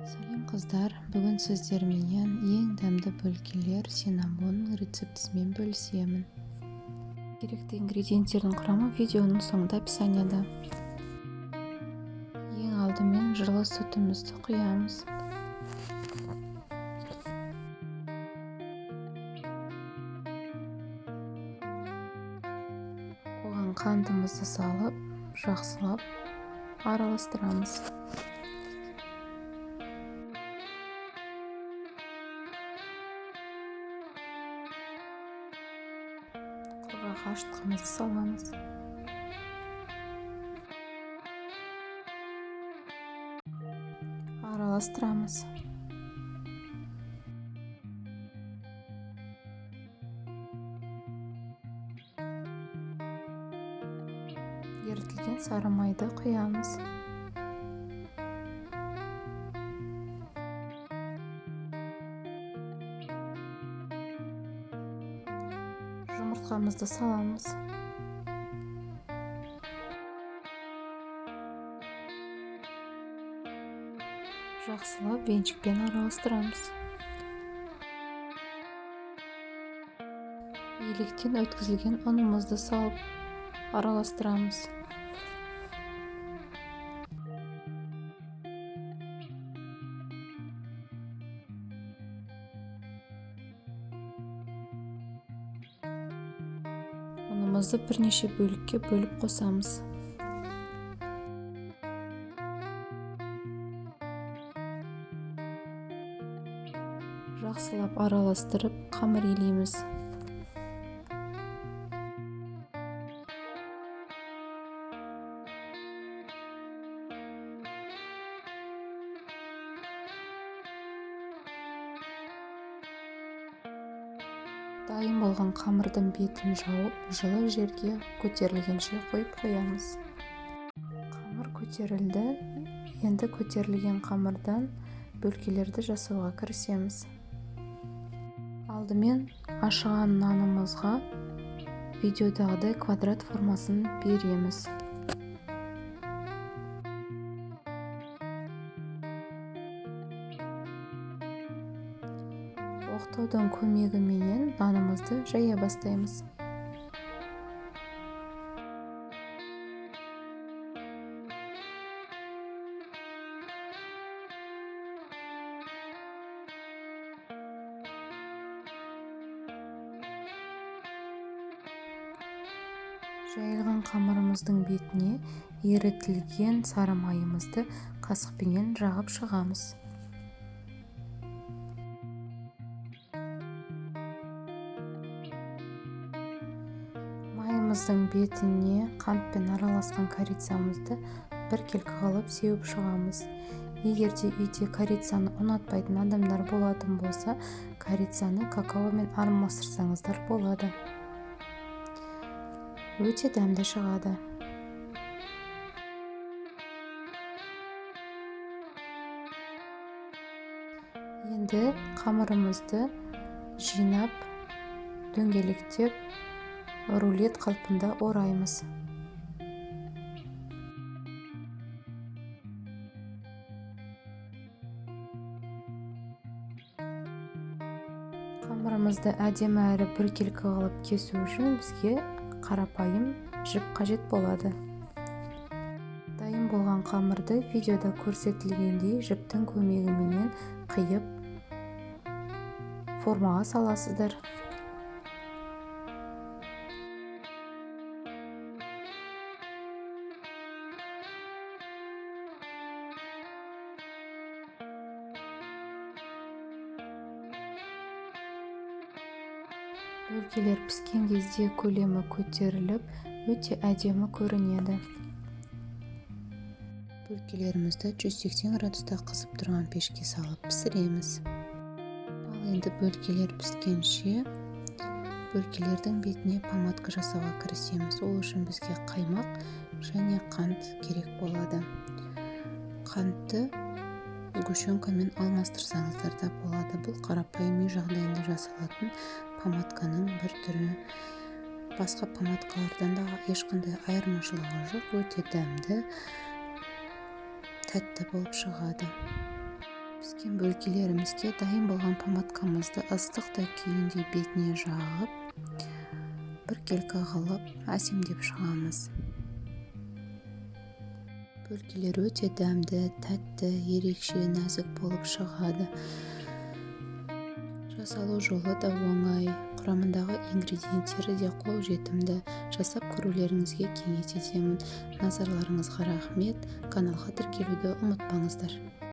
Сәлем қыздар, бүгін сіздерменен ең дәмді бөлкелер синнамонның рецептісімен бөлісемін. Керекті ингредиенттердің құрамы видеоның соңында описанияда. Ең алдымен жылы сүтімізді құямыз. Оған қантымызды салып, жақсылап араластырамыз. Құрғақ ашытқымызды саламыз. Араластырамыз. Ерітілген сары майды құямыз. Жұмыртқамызды саламыз. Жақсылап венчикпен араластырамыз. Електен өткізілген ұнымызды салып араластырамыз. Ұнымызды бірнеше бөлікке бөліп қосамыз. Жақсылап араластырып, қамыр илейміз. Дайын болған қамырдың бетін жауып, жылы жерге көтерілгенше қойып қоямыз. Қамыр көтерілді. Енді көтерілген қамырдан бөлкелерді жасауға кірісеміз. Алдымен ашыған нанымызға видеодағыдай квадрат формасын береміз. Оқтаудың көмегіменен нанымызды жая бастаймыз. Жайылған қамырымыздың бетіне ерітілген сары майымызды қасықпенен жағып шығамыз. Майымыздың бетіне қантпен араласқан корицамызды біркелкі қылып сеуіп шығамыз. Егерде үйде корицаны ұнатпайтын адамдар болатын болса, корицаны какаомен араластырсаңыздар болады. Өте дәмді шығады. Енді қамырымызды жинап, дөңгелектеп, рулет қалпында ораймыз. Қамырымызды әдемі әрі біркелкі қылып кесу үшін бізге қарапайым жіп қажет болады. Дайын болған қамырды видеода көрсетілгендей жіптің көмегіменен қиып формаға саласыздар. Бөлкелер піскен кезде көлемі көтеріліп, өте әдемі көрінеді. Бөлкелерімізді 180 градуста қызып тұрған пешке салып пісіреміз. Ал енді бөлкелер піскенше, бөлкелердің бетіне помадка жасауға кірісеміз. Ол үшін бізге қаймақ және қант керек болады. Қантты сгущенкамен алмастырсаңыздар да болады. Бұл қарапайым үй жағдайында жасалатын помадканың бір түрі. Басқа помадкалардан да ешқандай айырмашылығы жоқ. Өте дәмді, тәтті болып шығады. Піскен бөлкелерімізге дайын болған помадкамызды ыстықта күйінде бетіне жағып, біркелкі қылып әсемдеп шығамыз. Бөлкелер өте дәмді, тәтті, ерекше, нәзік болып шығады. Жасалу жолы да оңай, құрамындағы ингредиенттері де қолжетімді. Жасап көрулеріңізге кеңес етемін. Назарларыңызға рахмет. Каналға тіркелуді ұмытпаңыздар.